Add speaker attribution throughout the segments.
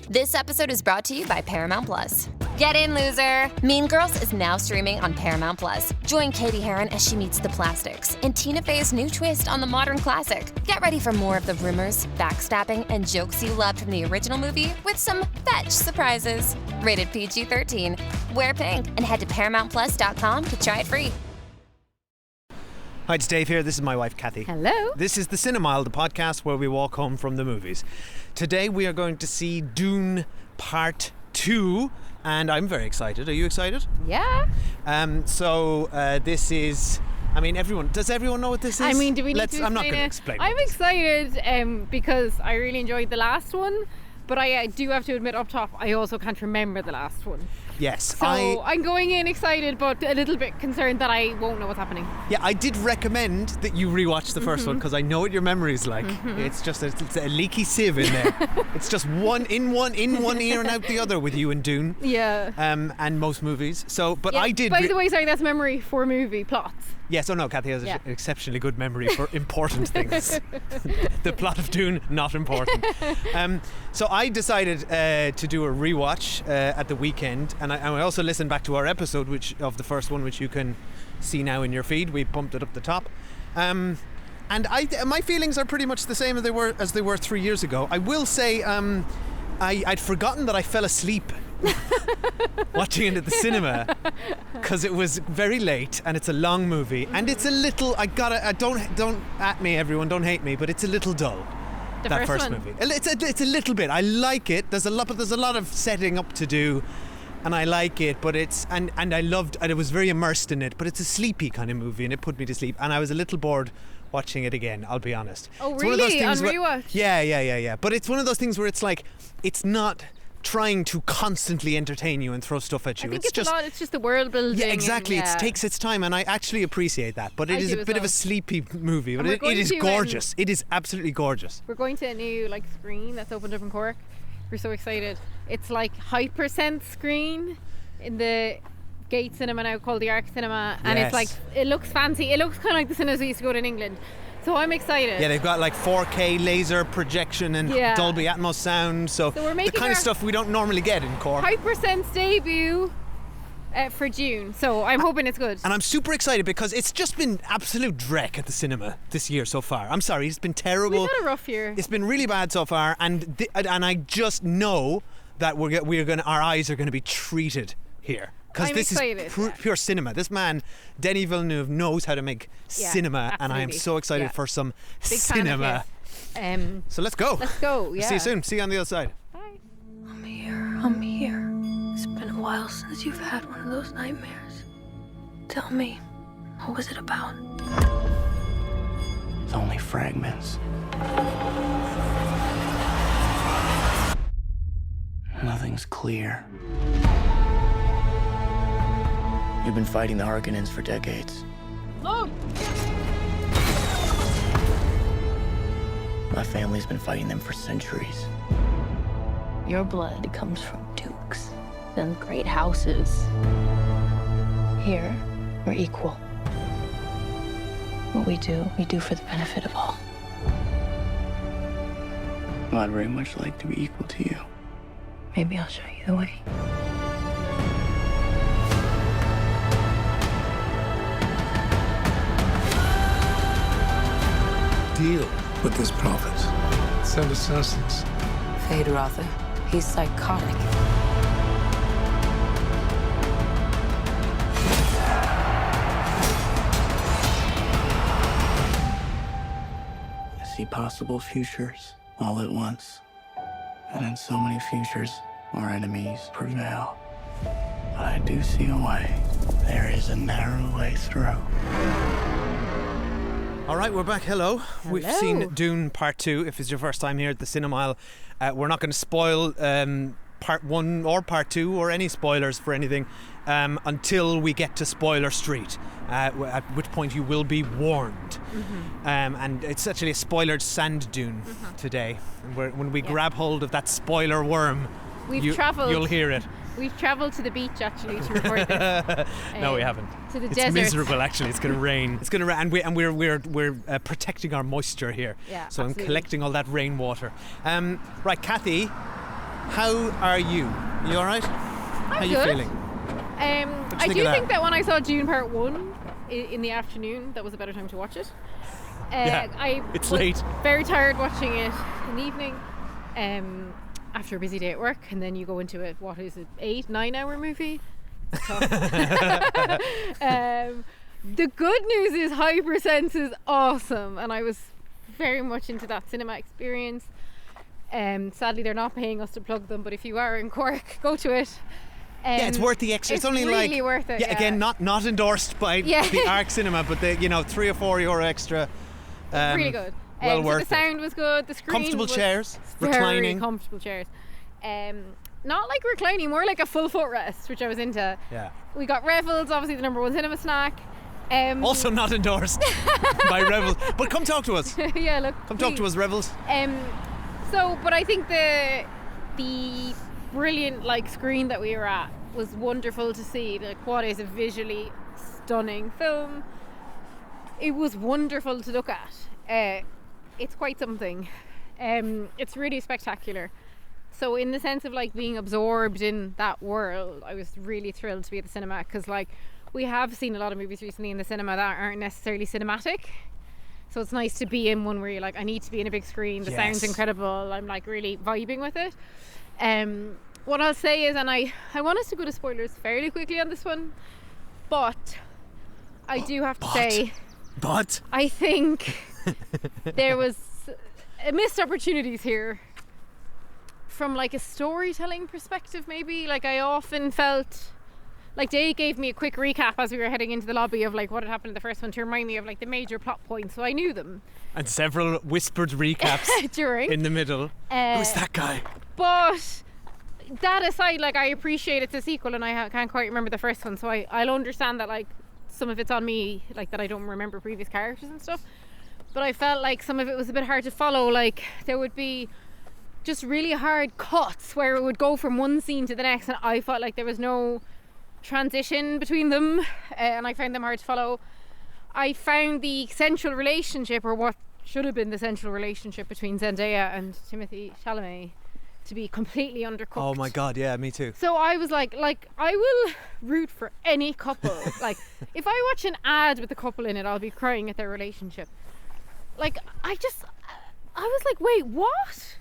Speaker 1: This episode is brought to you by Paramount Plus. Get in, loser! Mean Girls is now streaming on Paramount Plus. Join Katie Heron as she meets the plastics in Tina Fey's new twist on the modern classic. Get ready for more of the rumors, backstabbing, and jokes you loved from the original movie with some fetch surprises. Rated PG-13. Wear pink and head to ParamountPlus.com to try it free.
Speaker 2: Hi, it's Dave here. This is my wife, Kathy.
Speaker 3: Hello.
Speaker 2: This is the Cinemile, the podcast where we walk home from the movies. Today we are going to see Dune Part 2, and I'm very excited. Are you excited?
Speaker 3: Yeah.
Speaker 2: This is... I mean, does everyone know what this is?
Speaker 3: I mean, do we need to
Speaker 2: I'm not going to
Speaker 3: explain
Speaker 2: explain
Speaker 3: I'm excited because I really enjoyed the last one, but I do have to admit up top, I also can't remember the last one.
Speaker 2: Yes.
Speaker 3: So I'm going in excited, but a little bit concerned that I won't know what's happening.
Speaker 2: Yeah, I did recommend that you rewatch the first one because I know what your memory's like. It's just it's a leaky sieve in there. It's just one ear and out the other with you and Dune.
Speaker 3: Yeah.
Speaker 2: And most movies. So, but
Speaker 3: yeah,
Speaker 2: I did.
Speaker 3: By the way, sorry, that's memory for movie plots.
Speaker 2: Yes, no, Kathy has an exceptionally good memory for important things. The plot of Dune, not important. So I decided to do a rewatch at the weekend, and I also listened back to our episode of the first one, which you can see now in your feed. We pumped it up the top. And my feelings are pretty much the same as they were 3 years ago. I will say I'd forgotten that I fell asleep watching it at the cinema because it was very late and it's a long movie and it's a little don't at me everyone, don't hate me, but it's a little dull. That first movie, it's a little bit. I like it. There's a lot of setting up to do and I like it, but it's and I loved and I was very immersed in it, but it's a sleepy kind of movie and it put me to sleep and I was a little bored watching it again, I'll be honest.
Speaker 3: Oh,
Speaker 2: it's
Speaker 3: really?
Speaker 2: One of those things
Speaker 3: on rewatch?
Speaker 2: Yeah. But it's one of those things where it's like, it's not trying to constantly entertain you and throw stuff at you.
Speaker 3: I think it's just the world building.
Speaker 2: Yeah, exactly. It takes its time and I actually appreciate that. But it is a bit of a sleepy movie. But it is gorgeous. It is absolutely gorgeous.
Speaker 3: We're going to a new screen that's opened up in Cork. We're so excited. It's like Hypersense screen in the Gate Cinema now, called the Arc Cinema, and
Speaker 2: yes.
Speaker 3: It's like, it looks fancy. It looks kind of like the cinemas we used to go to in England. So I'm excited.
Speaker 2: Yeah, they've got 4K laser projection and Dolby Atmos sound. So
Speaker 3: we're making
Speaker 2: the kind of stuff we don't normally get in Cork.
Speaker 3: Hypersense debut for June. So I'm hoping it's good.
Speaker 2: And I'm super excited because it's just been absolute dreck at the cinema this year so far. I'm sorry, it's been terrible.
Speaker 3: We've had a rough year.
Speaker 2: It's been really bad so far, and I just know that our eyes are going to be treated here. Because this is pure cinema. This man, Denis Villeneuve, knows how to make cinema,
Speaker 3: absolutely.
Speaker 2: and I am so excited for some
Speaker 3: Big
Speaker 2: cinema. So let's go.
Speaker 3: Let's go, yeah.
Speaker 2: See you soon. See you on the other side.
Speaker 3: Bye.
Speaker 4: I'm here. It's been a while since you've had one of those nightmares. Tell me, what was it about?
Speaker 5: It's only fragments. Nothing's clear. You've been fighting the Harkonnens for decades.
Speaker 3: Look!
Speaker 5: My family's been fighting them for centuries.
Speaker 4: Your blood comes from dukes and great houses. Here, we're equal. What we do for the benefit of all.
Speaker 5: Well, I'd very much like to be equal to you.
Speaker 4: Maybe I'll show you the way.
Speaker 6: Deal with this prophet. Send assassins.
Speaker 4: Fade Rother. He's psychotic.
Speaker 5: I see possible futures all at once. And in so many futures, our enemies prevail. But I do see a way. There is a narrow way through.
Speaker 2: All right, we're back. Hello. We've seen Dune Part 2. If it's your first time here at the Cinemile, we're not going to spoil Part 1 or Part 2 or any spoilers for anything until we get to Spoiler Street, at which point you will be warned. And it's actually a spoilered sand dune today. And when we grab hold of that spoiler worm, you'll hear it.
Speaker 3: We've travelled to the beach actually to record this.
Speaker 2: No, we haven't.
Speaker 3: To the
Speaker 2: it's
Speaker 3: desert.
Speaker 2: miserable actually. It's going to rain. It's going to rain, and we're protecting our moisture here.
Speaker 3: Yeah,
Speaker 2: so
Speaker 3: absolutely.
Speaker 2: I'm collecting all that rainwater. Right, Kathy. How are you? You all right? How are you
Speaker 3: good.
Speaker 2: feeling?
Speaker 3: I do think that when I saw Dune Part 1 in the afternoon, that was a better time to watch it.
Speaker 2: It's
Speaker 3: was
Speaker 2: late.
Speaker 3: Very tired watching it in the evening after a busy day at work, and then you go into it, what is it, 8-9 hour movie? The good news is Hypersense is awesome, and I was very much into that cinema experience. Sadly, they're not paying us to plug them, but if you are in Cork, go to it.
Speaker 2: Yeah, it's worth the extra. It's only
Speaker 3: really worth it.
Speaker 2: Yeah, again, not endorsed by the Arc Cinema, but the €3 or €4 extra.
Speaker 3: Really good.
Speaker 2: Well
Speaker 3: so
Speaker 2: worth
Speaker 3: the sound was good. The screen
Speaker 2: comfortable
Speaker 3: was
Speaker 2: chairs,
Speaker 3: very
Speaker 2: reclining.
Speaker 3: comfortable chairs. Not like reclining, more like a full footrest, which I was into.
Speaker 2: Yeah.
Speaker 3: We got Revels, obviously the #1 cinema snack.
Speaker 2: Also not endorsed by Revels, but come talk to us.
Speaker 3: Yeah, look.
Speaker 2: Come talk to us, Revels.
Speaker 3: But I think the brilliant screen that we were at was wonderful to see. What is a visually stunning film. It was wonderful to look at. It's quite something. It's really spectacular. So in the sense of being absorbed in that world, I was really thrilled to be at the cinema, because we have seen a lot of movies recently in the cinema that aren't necessarily cinematic. So it's nice to be in one where you're I need to be in a big screen. The sound's incredible. I'm really vibing with it. What I'll say is, and I want us to go to spoilers fairly quickly on this one, but I do have to say, I think there was missed opportunities here from a storytelling perspective, maybe. I often felt Dave gave me a quick recap as we were heading into the lobby of what had happened in the first one, to remind me of the major plot points, so I knew them. And
Speaker 2: several whispered recaps
Speaker 3: during
Speaker 2: in the middle. Who's that guy?
Speaker 3: But that aside, I appreciate it's a sequel, and I can't quite remember the first one, so I'll understand that some of it's on me, that I don't remember previous characters and stuff. But I felt some of it was a bit hard to follow. There would be just really hard cuts where it would go from one scene to the next, and I felt there was no transition between them, and I found them hard to follow. I found the central relationship, or what should have been the central relationship between Zendaya and Timothée Chalamet, to be completely undercooked.
Speaker 2: Oh my god, yeah, me too.
Speaker 3: So I was I will root for any couple. If I watch an ad with a couple in it, I'll be crying at their relationship. I was wait, what?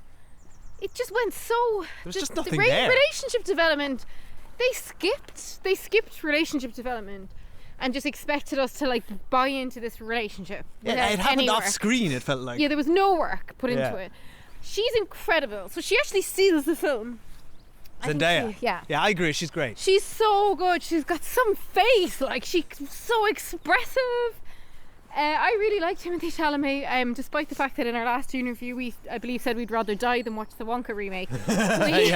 Speaker 3: It just went so...
Speaker 2: There's just nothing there.
Speaker 3: Relationship development, they skipped relationship development and just expected us to buy into this relationship.
Speaker 2: Yeah, it happened off screen, it felt like.
Speaker 3: Yeah, there was no work put into it. She's incredible. So she actually steals the film.
Speaker 2: Zendaya.
Speaker 3: Yeah,
Speaker 2: I agree. She's great.
Speaker 3: She's so good. She's got some face. She's so expressive. I really like Timothée Chalamet, despite the fact that in our last Dune review we, I believe, said we'd rather die than watch the Wonka remake.
Speaker 2: Happy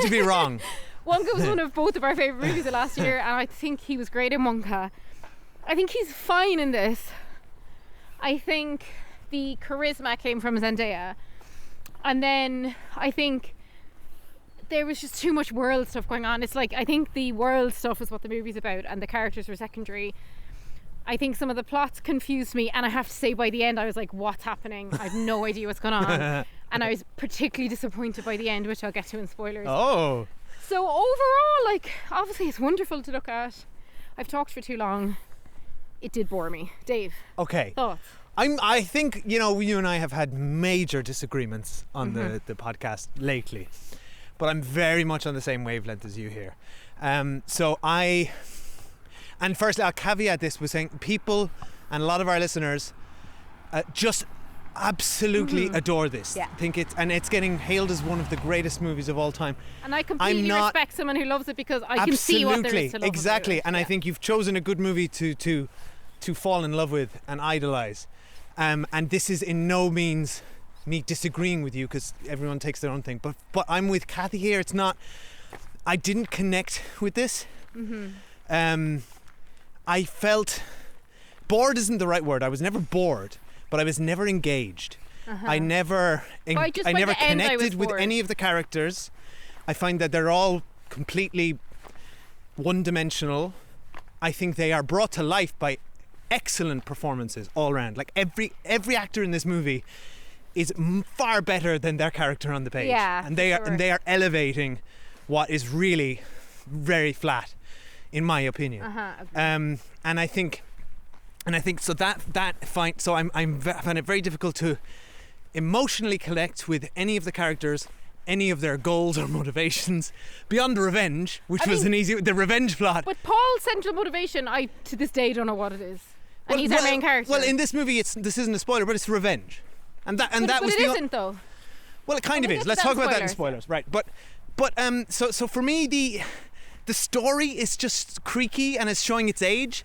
Speaker 2: to be wrong.
Speaker 3: Wonka was one of both of our favourite movies of last year, and I think he was great in Wonka. I think he's fine in this. I think the charisma came from Zendaya, and then I think there was just too much world stuff going on. It's I think the world stuff is what the movie's about, and the characters were secondary. I think some of the plots confused me, and I have to say by the end I was what's happening? I have no idea what's going on. And I was particularly disappointed by the end, which I'll get to in spoilers.
Speaker 2: Oh.
Speaker 3: So overall, obviously it's wonderful to look at. I've talked for too long. It did bore me. Dave.
Speaker 2: Okay.
Speaker 3: Thoughts?
Speaker 2: I think, you and I have had major disagreements on the podcast lately, but I'm very much on the same wavelength as you here. And firstly, I'll caveat this with saying people and a lot of our listeners just absolutely adore this.
Speaker 3: Yeah.
Speaker 2: Think it's getting hailed as one of the greatest movies of all time.
Speaker 3: And I completely respect someone who loves it, because I can see what there is to love
Speaker 2: exactly.
Speaker 3: about it.
Speaker 2: And I think you've chosen a good movie to fall in love with and idolize. And this is in no means me disagreeing with you, because everyone takes their own thing. But I'm with Kathy here. It's not. I didn't connect with this. I felt bored isn't the right word. I was never bored, but I was never engaged. I never connected with any of the characters. I find that they're all completely one-dimensional. I think they are brought to life by excellent performances all around. Every actor in this movie is far better than their character on the page.
Speaker 3: Yeah,
Speaker 2: and they are elevating what is really very flat, in my opinion.
Speaker 3: Okay.
Speaker 2: And I think so that fine. So I find it very difficult to emotionally connect with any of the characters, any of their goals or motivations beyond the revenge, which was the revenge plot.
Speaker 3: But Paul's central motivation, I to this day don't know what it is, and he's our main character.
Speaker 2: Well, in this movie, this isn't a spoiler, but it's revenge, and that
Speaker 3: but
Speaker 2: was
Speaker 3: it isn't though.
Speaker 2: Well, it kind of is. Let's talk about that in spoilers, right? But so for me, the story is just creaky and it's showing its age.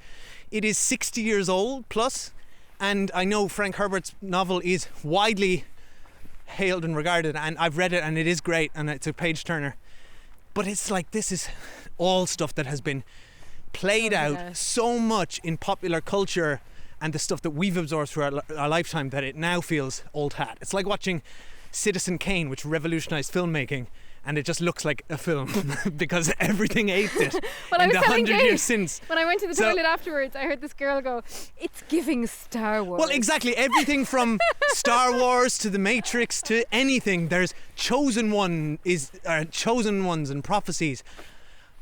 Speaker 2: It is 60 years old plus, and I know Frank Herbert's novel is widely hailed and regarded, and I've read it and it is great and it's a page turner. But it's like, this is all stuff that has been played out so much in popular culture and the stuff that we've absorbed through our lifetime that it now feels old hat. It's like watching Citizen Kane, which revolutionized filmmaking, and it just looks like a film because everything aped it in the 100 years since.
Speaker 3: When I went to the toilet afterwards, I heard this girl go, "It's giving Star Wars."
Speaker 2: Well, exactly. Everything from Star Wars to The Matrix to anything. There's chosen ones and prophecies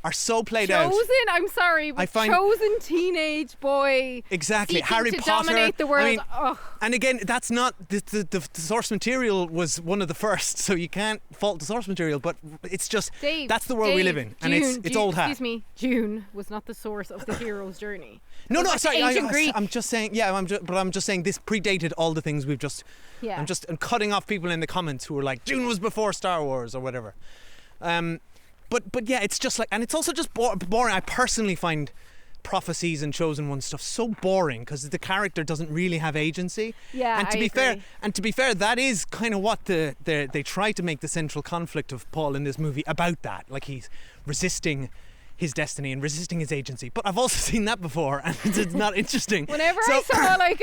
Speaker 2: are so played out.
Speaker 3: I'm sorry, but chosen teenage boy.
Speaker 2: Exactly. Harry
Speaker 3: to
Speaker 2: Potter.
Speaker 3: Dominate the world.
Speaker 2: I mean, and again, that's not the source material was one of the first, so you can't fault the source material. But it's just that's the world we live in, and it's old hat.
Speaker 3: Excuse me, Dune was not the source of the hero's journey.
Speaker 2: No, sorry.
Speaker 3: Greek.
Speaker 2: I'm just saying. Yeah, I'm just saying this predated all the things we've just.
Speaker 3: Yeah.
Speaker 2: I'm cutting off people in the comments who are like, Dune was before Star Wars or whatever. But yeah, it's just like, and it's also just boring. I personally find prophecies and chosen one stuff so boring because the character doesn't really have agency.
Speaker 3: Yeah,
Speaker 2: and to be fair, that is kind of what they try to make the central conflict of Paul in this movie about that. Like, he's resisting his destiny and resisting his agency. But I've also seen that before, and it's not interesting.
Speaker 3: Whenever I saw like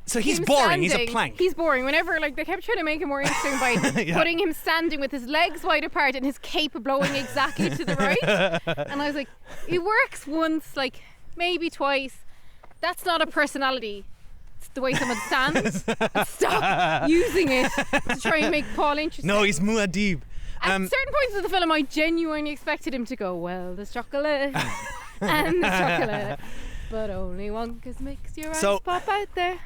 Speaker 2: so he's boring. He's a plank.
Speaker 3: He's boring. Whenever they kept trying to make him more interesting by putting him standing with his legs wide apart and his cape blowing exactly to the right. And I was like, it works once, like maybe twice. That's not a personality. It's the way someone stands. Stop using it to try and make Paul interesting.
Speaker 2: No, he's Muad'Dib.
Speaker 3: At certain points of the film, I genuinely expected him to go, "Well, there's chocolate and there's chocolate, but only one makes your eyes pop out there."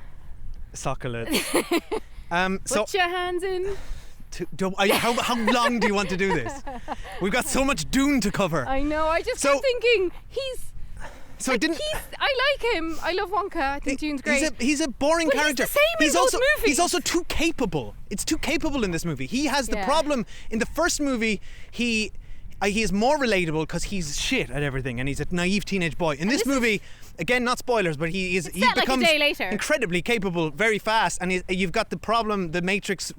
Speaker 2: Chocolate.
Speaker 3: Put your hands in.
Speaker 2: How long do you want to do this? We've got so much Dune to cover.
Speaker 3: I know. I just kept thinking he's.
Speaker 2: So
Speaker 3: like, I like him. I love Wonka. I think Dune's great.
Speaker 2: He's a boring character.
Speaker 3: He's the same in both movies.
Speaker 2: He's also too capable. It's too capable in this movie. He has the problem. In the first movie, he is more relatable because he's shit at everything and he's a naive teenage boy. In this movie, again, not spoilers, but he becomes
Speaker 3: like a day later.
Speaker 2: Incredibly capable very fast. And you've got the problem, the Matrix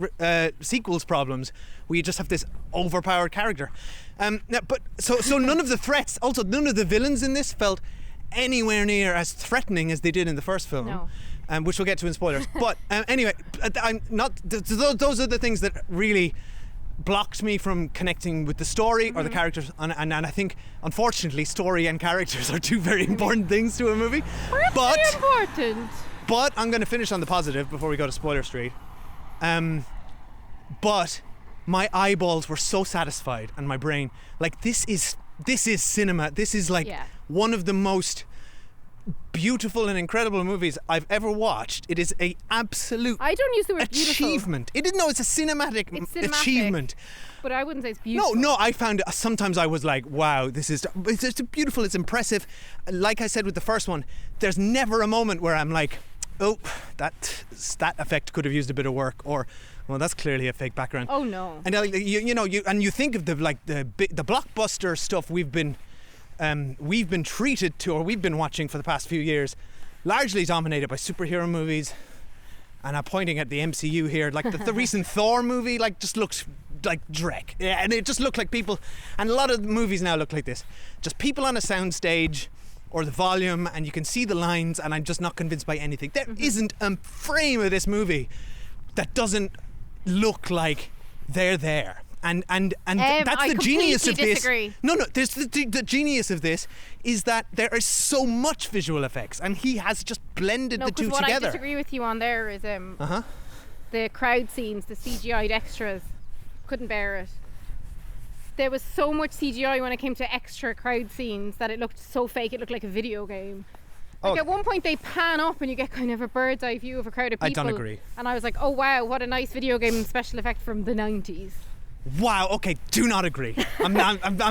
Speaker 2: sequels problems, where you just have this overpowered character. But so none of the threats, also none of the villains in this felt anywhere near as threatening as they did in the first film.
Speaker 3: No.
Speaker 2: Which we'll get to in spoilers. But anyway, I'm not. Those are the things that really blocked me from connecting with the story or the characters. And I think, unfortunately, story and characters are two very important things to a movie.
Speaker 3: Pretty important.
Speaker 2: But I'm going to finish on the positive before we go to spoiler street. But my eyeballs were so satisfied, and my brain, like, this is cinema. This is like one of the most beautiful and incredible movies I've ever watched. It is a absolute
Speaker 3: I don't use the word
Speaker 2: achievement. It's a cinematic achievement.
Speaker 3: But I wouldn't say it's beautiful.
Speaker 2: No, I found sometimes I was like, wow, it's beautiful, it's impressive. Like I said with the first one, there's never a moment where I'm like, oh, that effect could have used a bit of work, or well, that's clearly a fake background.
Speaker 3: Oh no.
Speaker 2: And you think of the blockbuster stuff we've been treated to, or we've been watching for the past few years, largely dominated by superhero movies. And I'm pointing at the MCU here, like the recent Thor movie, like just looks like dreck. Yeah, and it just looked like people, and a lot of movies now look like this, just people on a soundstage, or the volume, and you can see the lines, and I'm just not convinced by anything. There isn't a frame of this movie that doesn't look like they're there. And that's the genius of this.
Speaker 3: Disagree.
Speaker 2: No, there's the genius of this is that there is so much visual effects, and he has just blended the two
Speaker 3: what
Speaker 2: together.
Speaker 3: I disagree with you on there is the crowd scenes, the CGI'd extras. Couldn't bear it. There was so much CGI when it came to extra crowd scenes that it looked so fake. It looked like a video game. Like at one point they pan up and you get kind of a bird's eye view of a crowd of people.
Speaker 2: I don't agree.
Speaker 3: And I was like, oh wow, what a nice video game special effect from the 90s.
Speaker 2: Wow, okay, do not agree. I'm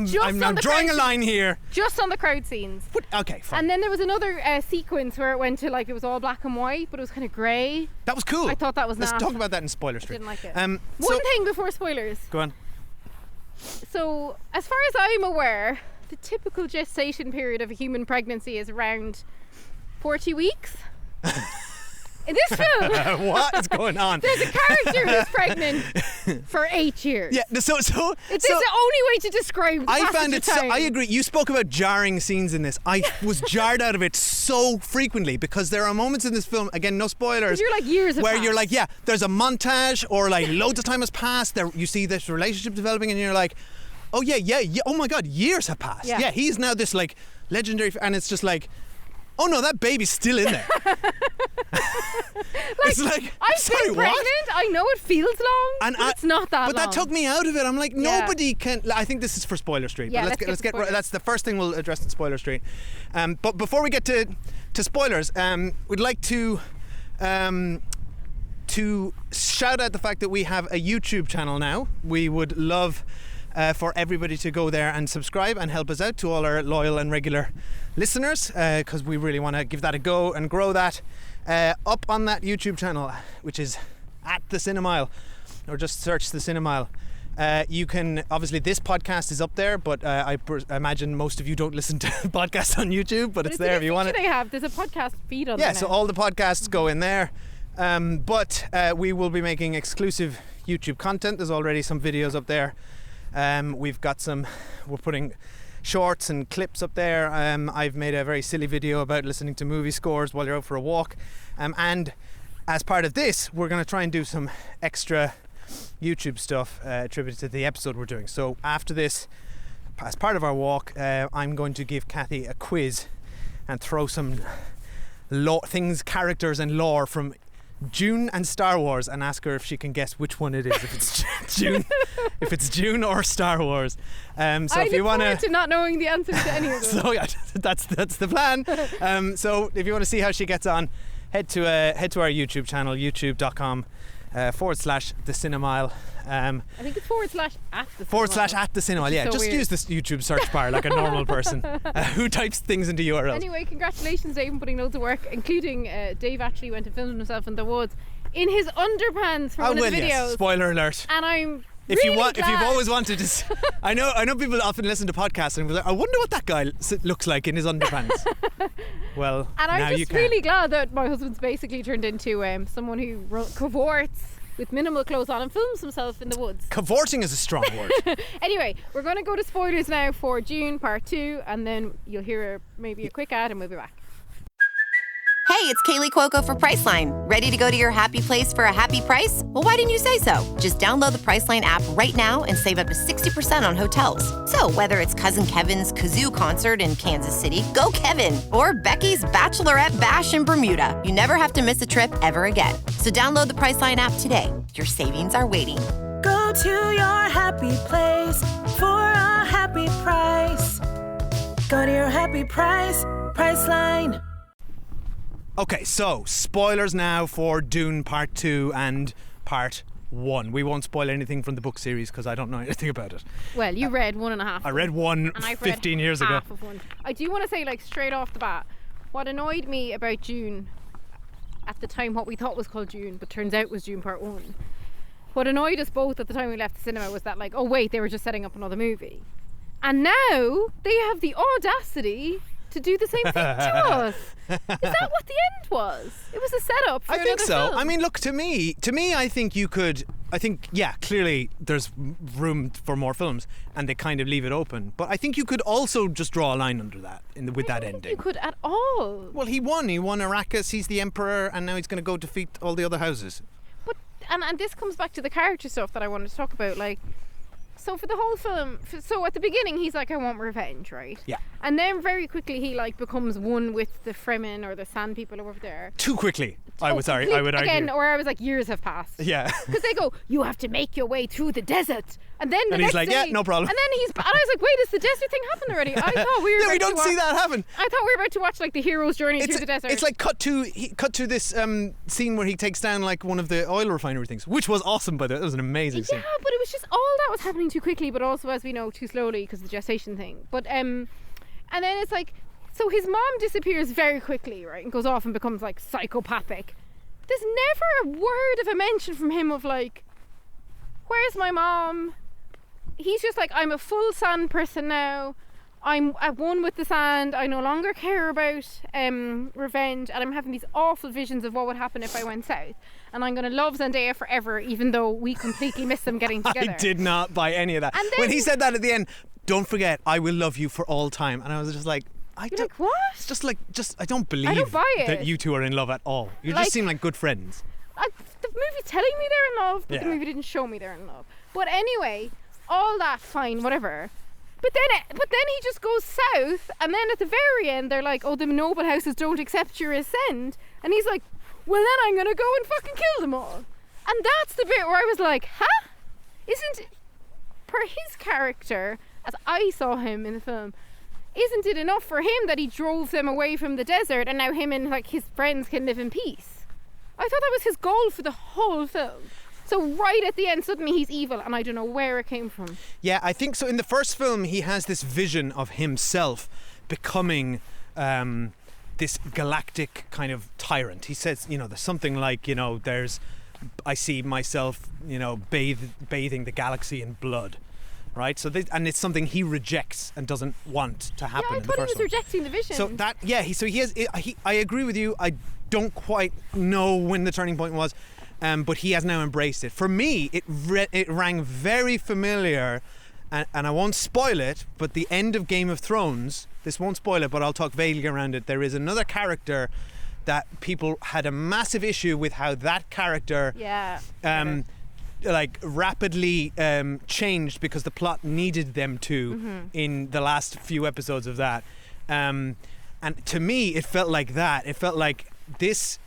Speaker 2: drawing a line here.
Speaker 3: Just on the crowd scenes.
Speaker 2: Okay, fine.
Speaker 3: And then there was another sequence where it went to like, it was all black and white, but it was kind of grey.
Speaker 2: That was cool.
Speaker 3: I thought that was
Speaker 2: Let's
Speaker 3: naff.
Speaker 2: talk about that in Spoiler Street.
Speaker 3: Didn't like it.
Speaker 2: One
Speaker 3: thing before spoilers.
Speaker 2: Go on.
Speaker 3: So, as far as I'm aware, the typical gestation period of a human pregnancy is around 40 weeks. In this film,
Speaker 2: what is going on?
Speaker 3: there's a character who's pregnant for 8 years.
Speaker 2: Yeah,
Speaker 3: It's the only way to describe the
Speaker 2: I
Speaker 3: passage
Speaker 2: found
Speaker 3: of
Speaker 2: it so,
Speaker 3: time.
Speaker 2: I agree. You spoke about jarring scenes in this. I was jarred out of it so frequently because there are moments in this film, again, no spoilers,
Speaker 3: You're like years have
Speaker 2: where
Speaker 3: passed.
Speaker 2: you're like, yeah, there's a montage or like loads of time has passed. There, you see this relationship developing and you're like, oh yeah, oh my God, years have passed.
Speaker 3: Yeah.
Speaker 2: Yeah, he's now this like legendary, and it's just like, oh no, that baby's still in there. It's like,
Speaker 3: I've
Speaker 2: sorry,
Speaker 3: been pregnant.
Speaker 2: what?
Speaker 3: I know it feels long, but it's not that
Speaker 2: But
Speaker 3: long.
Speaker 2: that took me out of it. I'm like, nobody can. I think this is for Spoiler Street.
Speaker 3: Yeah,
Speaker 2: but
Speaker 3: let's get to spoilers.
Speaker 2: that's the first thing we'll address in Spoiler Street. But before we get to spoilers, we'd like to shout out the fact that we have a YouTube channel now. We would love for everybody to go there and subscribe and help us out, to all our loyal and regular listeners, because we really want to give that a go and grow that. Up on that YouTube channel, which is at the Cinemile, or just search the Cinemile. You can, obviously this podcast is up there, but I imagine most of you don't listen to podcasts on YouTube, but it's there if you want it.
Speaker 3: There's a podcast feed on
Speaker 2: Yeah,
Speaker 3: there
Speaker 2: so
Speaker 3: now.
Speaker 2: all the podcasts go in there. But we will be making exclusive YouTube content. There's already some videos up there. We're putting shorts and clips up there. I've made a very silly video about listening to movie scores while you're out for a walk. And as part of this, we're going to try and do some extra YouTube stuff attributed to the episode we're doing. So after this, as part of our walk, I'm going to give Kathy a quiz and throw some characters and lore from Dune and Star Wars, and ask her if she can guess which one it is, if it's Dune or Star Wars. So
Speaker 3: I
Speaker 2: if you want
Speaker 3: to not knowing the answer to any of them.
Speaker 2: so yeah, that's the plan. So if you want to see how she gets on, head to our YouTube channel, youtube.com/the Cinemile.
Speaker 3: I think it's /at the
Speaker 2: /at the Cinemile. Yeah,
Speaker 3: So
Speaker 2: just
Speaker 3: weird.
Speaker 2: use this YouTube search bar like a normal person who types things into URLs.
Speaker 3: Anyway, congratulations, Dave, on putting loads of work, including Dave actually went and filmed himself in the woods in his underpants for one of the videos.
Speaker 2: Yes. Spoiler alert.
Speaker 3: And I'm
Speaker 2: If
Speaker 3: really
Speaker 2: if you've
Speaker 3: glad.
Speaker 2: always wanted to, I know people often listen to podcasts and be like, I wonder what that guy looks like in his underpants. Well,
Speaker 3: And
Speaker 2: now
Speaker 3: I'm
Speaker 2: you
Speaker 3: just
Speaker 2: can.
Speaker 3: really glad that my husband's basically turned into someone who cavorts with minimal clothes on and films himself in the woods.
Speaker 2: Cavorting is a strong word.
Speaker 3: Anyway, we're going to go to spoilers now for Dune Part 2, and then you'll hear maybe a quick ad and we'll be back.
Speaker 7: Hey, it's Kaylee Cuoco for Priceline. Ready to go to your happy place for a happy price? Well, why didn't you say so? Just download the Priceline app right now and save up to 60% on hotels. So whether it's Cousin Kevin's Kazoo Concert in Kansas City, go Kevin, or Becky's Bachelorette Bash in Bermuda, you never have to miss a trip ever again. So download the Priceline app today. Your savings are waiting.
Speaker 8: Go to your happy place for a happy price. Go to your happy price, Priceline.
Speaker 2: Okay, so spoilers now for Dune Part 2 and Part 1. We won't spoil anything from the book series because I don't know anything about it.
Speaker 3: Well, you read 1.5.
Speaker 2: I read one
Speaker 3: and I've
Speaker 2: 15
Speaker 3: read
Speaker 2: years ago.
Speaker 3: half of one. I do want to say, like, straight off the bat, what annoyed me about Dune at the time, what we thought was called Dune, but turns out was Dune Part 1. What annoyed us both at the time we left the cinema was that, like, oh wait, they were just setting up another movie. And now they have the audacity to do the same thing to us. Is that what the end was? It was a setup for
Speaker 2: I think
Speaker 3: another
Speaker 2: so.
Speaker 3: film.
Speaker 2: I mean, look, to me, I think yeah, clearly there's room for more films and they kind of leave it open. But I think you could also just draw a line under that with that ending.
Speaker 3: You could at all.
Speaker 2: Well, he won Arrakis, he's the emperor, and now he's going to go defeat all the other houses.
Speaker 3: But and this comes back to the character stuff that I wanted to talk about. Like, so for the whole film, so at the beginning he's like, I want revenge, right?
Speaker 2: Yeah.
Speaker 3: And then very quickly he like becomes one with the Fremen or the Sand People over there.
Speaker 2: Too quickly. I would argue.
Speaker 3: Again, or I was like, years have passed.
Speaker 2: Yeah.
Speaker 3: Because they go, you have to make your way through the desert. And then
Speaker 2: and he's like, yeah, no problem.
Speaker 3: And then and I was like, wait, has the desert thing happened already? I thought we were
Speaker 2: yeah, we don't see that happen.
Speaker 3: I thought we were about to watch like the hero's journey through the desert.
Speaker 2: It's like cut to this scene where he takes down like one of the oil refinery things, which was awesome, by the way. It was an amazing scene.
Speaker 3: Yeah, but it was just all that was happening too quickly, but also, as we know, too slowly because of the gestation thing. But and then it's like, so his mom disappears very quickly, right, and goes off and becomes like psychopathic. There's never a word of a mention from him of like, where's my mom? He's just like, I'm a full sand person now. I'm at one with the sand. I no longer care about revenge, and I'm having these awful visions of what would happen if I went south. And I'm going to love Zendaya forever, even though we completely miss them getting together.
Speaker 2: I did not buy any of that.
Speaker 3: And then,
Speaker 2: when he said that at the end, don't forget, I will love you for all time. And I was just like,
Speaker 3: like, what?
Speaker 2: It's just I don't believe that you two are in love at all. You just seem like good friends.
Speaker 3: The movie's telling me they're in love, but the movie didn't show me they're in love. But anyway, all that, fine, whatever. But then he just goes south, and then at the very end they're like, oh, the noble houses don't accept your ascend, and he's like, well, then I'm gonna go and fucking kill them all. And that's the bit where I was like, huh? Isn't it, per his character, as I saw him in the film, isn't it enough for him that he drove them away from the desert and now him and like his friends can live in peace? I thought that was his goal for the whole film. So right at the end, suddenly he's evil, and I don't know where it came from.
Speaker 2: Yeah, I think so. In the first film, he has this vision of himself becoming this galactic kind of tyrant. He says, there's something like, I see myself, bathing the galaxy in blood. Right, so and it's something he rejects and doesn't want to happen.
Speaker 3: Yeah, I thought he was rejecting the vision.
Speaker 2: So that, I agree with you. I don't quite know when the turning point was, but he has now embraced it. For me, it rang very familiar, and I won't spoil it. But the end of Game of Thrones, this won't spoil it, but I'll talk vaguely around it. There is another character that people had a massive issue with how that character.
Speaker 3: Yeah.
Speaker 2: Rapidly changed because the plot needed them to in the last few episodes of that. And to me, it felt like that. It felt like this.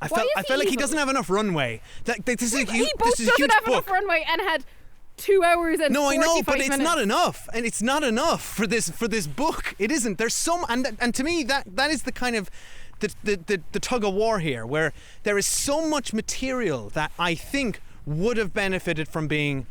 Speaker 2: I felt like he doesn't have enough runway. This is a huge
Speaker 3: have
Speaker 2: book.
Speaker 3: Enough runway and had 2 hours and 45 minutes.
Speaker 2: No, I know, but it's not enough, and it's not enough for this book. It isn't. There's some, and to me that is the kind of the tug of war here, where there is so much material that I think would have benefited from being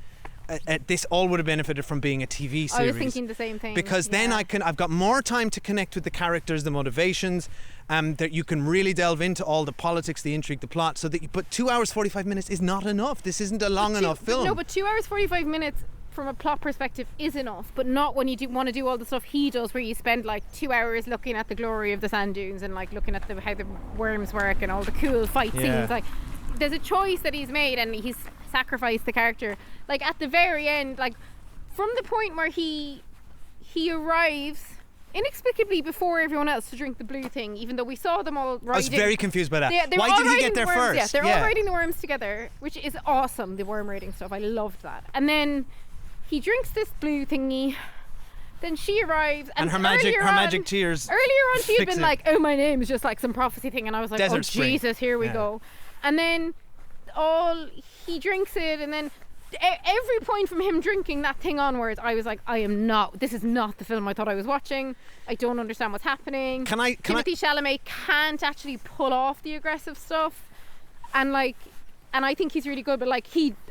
Speaker 2: this all would have benefited from being a TV series.
Speaker 3: I was thinking the same thing,
Speaker 2: because then I've got more time to connect with the characters, the motivations, that you can really delve into all the politics, the intrigue, the plot. But 2 hours 45 minutes is not enough. This isn't a long enough film.
Speaker 3: No, but 2 hours 45 minutes from a plot perspective is enough, but not when you want to do all the stuff he does, where you spend like 2 hours looking at the glory of the sand dunes and like looking at how the worms work and all the cool fight scenes. Like, there's a choice that he's made, and he's sacrificed the character. Like at the very end, like from the point where he arrives inexplicably before everyone else to drink the blue thing, even though we saw them all riding. I
Speaker 2: was very confused by that. Why did he get there first?
Speaker 3: Yeah, they're all riding the worms together, which is awesome, the worm raiding stuff. I loved that. And then he drinks this blue thingy. Then she arrives, and her magic tears. Earlier on, she had been like, "Oh, my name is just like some prophecy thing," and I was like, Desert Spring. Jesus, here we go. And then he drinks it, and then every point from him drinking that thing onwards, I was like, this is not the film I thought I was watching. I don't understand what's happening. Timothée Chalamet can't actually pull off the aggressive stuff, and I think he's really good, but I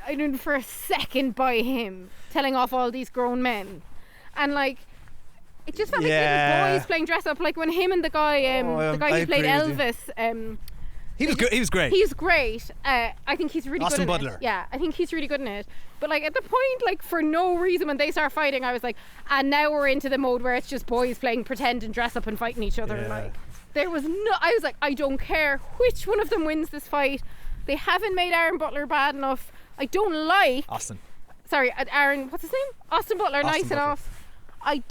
Speaker 3: didn't for a second buy him telling off all these grown men, and it just felt like little boys playing dress up, like when him and the guy who played Elvis.
Speaker 2: He was good. He was great.
Speaker 3: He's great. I think he's really
Speaker 2: Austin
Speaker 3: good in
Speaker 2: Butler.
Speaker 3: it. Yeah, I think he's really good in it. But at the point, for no reason, when they start fighting, I was like, and now we're into the mode where it's just boys playing pretend and dress up and fighting each other.
Speaker 2: Yeah.
Speaker 3: There was no. I was like, I don't care which one of them wins this fight. They haven't made Aaron Butler bad enough. I don't like
Speaker 2: Austin.
Speaker 3: Sorry, Aaron. What's his name? Austin Butler. Nice enough. Sorry,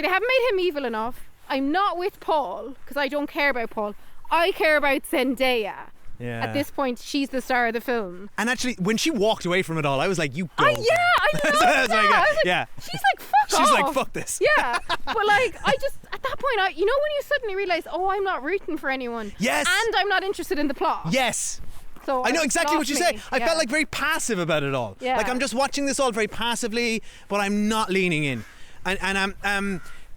Speaker 3: they haven't made him evil enough. I'm not with Paul because I don't care about Paul. I care about Zendaya.
Speaker 2: Yeah.
Speaker 3: At this point, she's the star of the film.
Speaker 2: And actually, when she walked away from it all, I was like, you go.
Speaker 3: I love that. I was like, she's like, fuck off.
Speaker 2: She's like, fuck this.
Speaker 3: Yeah. But like, I just, at that point, when you suddenly realise, oh, I'm not rooting for anyone.
Speaker 2: Yes.
Speaker 3: And I'm not interested in the plot.
Speaker 2: Yes.
Speaker 3: So
Speaker 2: I know exactly what you say. I felt like very passive about it all.
Speaker 3: Yeah.
Speaker 2: Like I'm just watching this all very passively, but I'm not leaning in. And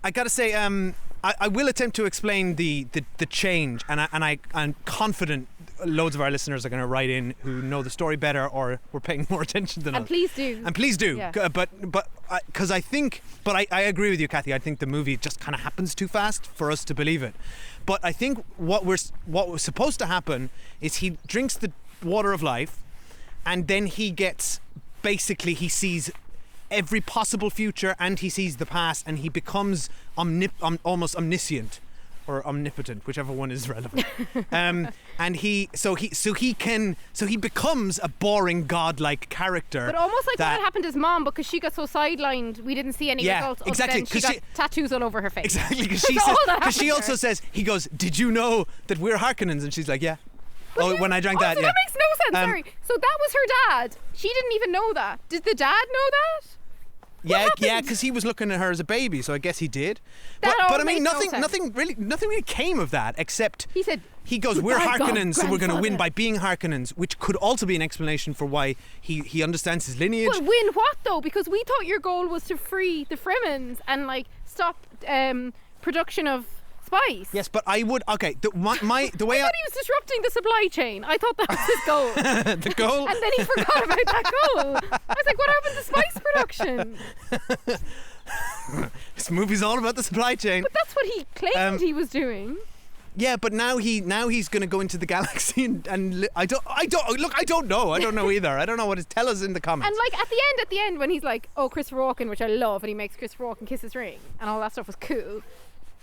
Speaker 2: I gotta say, I will attempt to explain the change, and I'm confident loads of our listeners are going to write in who know the story better or were paying more attention than us.
Speaker 3: And please do.
Speaker 2: And please do.
Speaker 3: Yeah.
Speaker 2: But because I agree with you, Kathy. I think the movie just kind of happens too fast for us to believe it. But I think what was supposed to happen is he drinks the water of life, and then he sees every possible future, and he sees the past, and he becomes almost omniscient or omnipotent, whichever one is relevant. And he becomes a boring godlike character.
Speaker 3: But almost like what happened to his mom, because she got so sidelined, we didn't see any results.
Speaker 2: Exactly.
Speaker 3: Because she got tattoos all over her face.
Speaker 2: Exactly, because she also says, he goes, "Did you know that we're Harkonnens?" And she's like, "Yeah." When I drank that,
Speaker 3: yeah. That makes no sense. Sorry. So that was her dad. She didn't even know that. Did the dad know that?
Speaker 2: Yeah, because he was looking at her as a baby, so I guess he did. But I mean, nothing really came of that, except he goes, "We're Harkonnens, so we're going to win by being Harkonnens," which could also be an explanation for why he understands his lineage.
Speaker 3: But win what though? Because we thought your goal was to free the Fremen and like stop production of spice.
Speaker 2: Yes, but I would. Okay, the way
Speaker 3: I thought he was disrupting the supply chain. I thought that was his goal.
Speaker 2: The goal.
Speaker 3: And then he forgot about that goal. I was like, what happened to spice production?
Speaker 2: This movie's all about the supply chain.
Speaker 3: But that's what he claimed he was doing.
Speaker 2: Yeah, but now he's going to go into the galaxy and I don't know. I don't know either. I don't know what to tell us in the comments.
Speaker 3: And like at the end when he's like, oh, Christopher Walken, which I love, and he makes Christopher Walken kiss his ring and all that stuff was cool.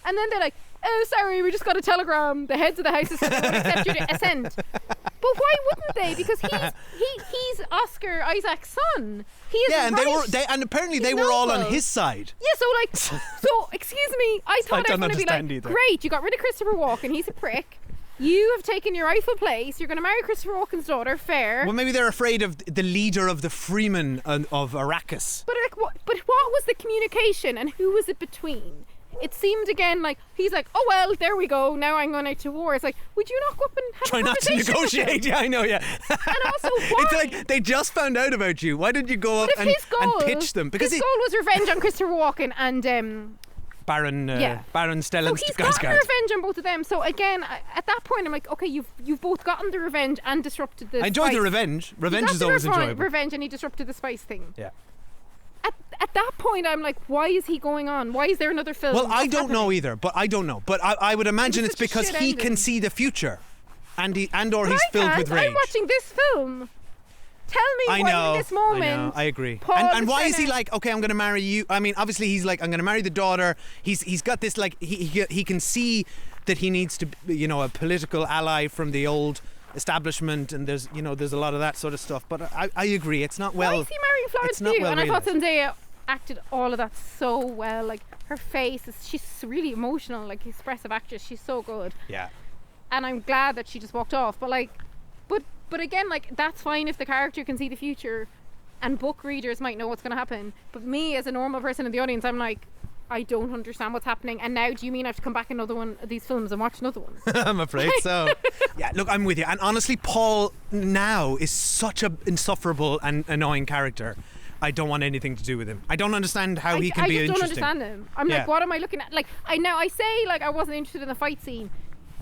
Speaker 3: And then they're like, oh, sorry, we just got a telegram. The heads of the houses won't accept you to ascend. But why wouldn't they? Because he's Oscar Isaac's son. He is
Speaker 2: and apparently they were all on his side.
Speaker 3: Yeah, so excuse me, I thought I was going to be like,
Speaker 2: either.
Speaker 3: Great, you got rid of Christopher Walken. He's a prick. You have taken your rightful place. You're going to marry Christopher Walken's daughter. Fair.
Speaker 2: Well, maybe they're afraid of the leader of the Freemen of Arrakis.
Speaker 3: But what was the communication and who was it between? It seemed again like he's like, oh well, there we go. Now I'm going out to war. It's like, would you not go up and have
Speaker 2: try
Speaker 3: a
Speaker 2: not to negotiate? Yeah, I know. Yeah.
Speaker 3: And also, why?
Speaker 2: It's like they just found out about you. Why didn't you go up and pitch them?
Speaker 3: Because his goal was revenge on Christopher Walken and
Speaker 2: Baron Stellan Skarsgård.
Speaker 3: So he's gotten revenge on both of them. So again, at that point, I'm like, okay, you've both gotten the revenge and disrupted the.
Speaker 2: I enjoy the revenge. Revenge is always enjoyable.
Speaker 3: Revenge, and he disrupted the spice thing.
Speaker 2: Yeah.
Speaker 3: At that point, I'm like, why is he going on? Why is there another film?
Speaker 2: Well, I don't know either, but I would imagine it's because he can see the future, or he's filled with rage.
Speaker 3: I'm watching this film. Tell me why in this moment.
Speaker 2: I know, I agree. And why is he like, okay, I'm going to marry you? I mean, obviously he's like, I'm going to marry the daughter. He's got this like he can see that he needs to, a political ally from the old establishment, and there's a lot of that sort of stuff. But I agree, it's not well.
Speaker 3: Why is he marrying Florence Pugh? And I thought Zendaya acted all of that so well. Like her face she's really emotional, like expressive actress. She's so good.
Speaker 2: Yeah.
Speaker 3: And I'm glad that she just walked off. But like, but again, like that's fine if the character can see the future, and book readers might know what's going to happen. But me as a normal person in the audience, I'm like, I don't understand what's happening. And now, do you mean I have to come back another one of these films and watch another one?
Speaker 2: I'm afraid so. Yeah, look, I'm with you. And honestly, Paul now is such an insufferable and annoying character. I don't want anything to do with him. I don't understand how he can be interesting.
Speaker 3: I just don't understand him. I'm like, what am I looking at? Like, I say like I wasn't interested in the fight scene.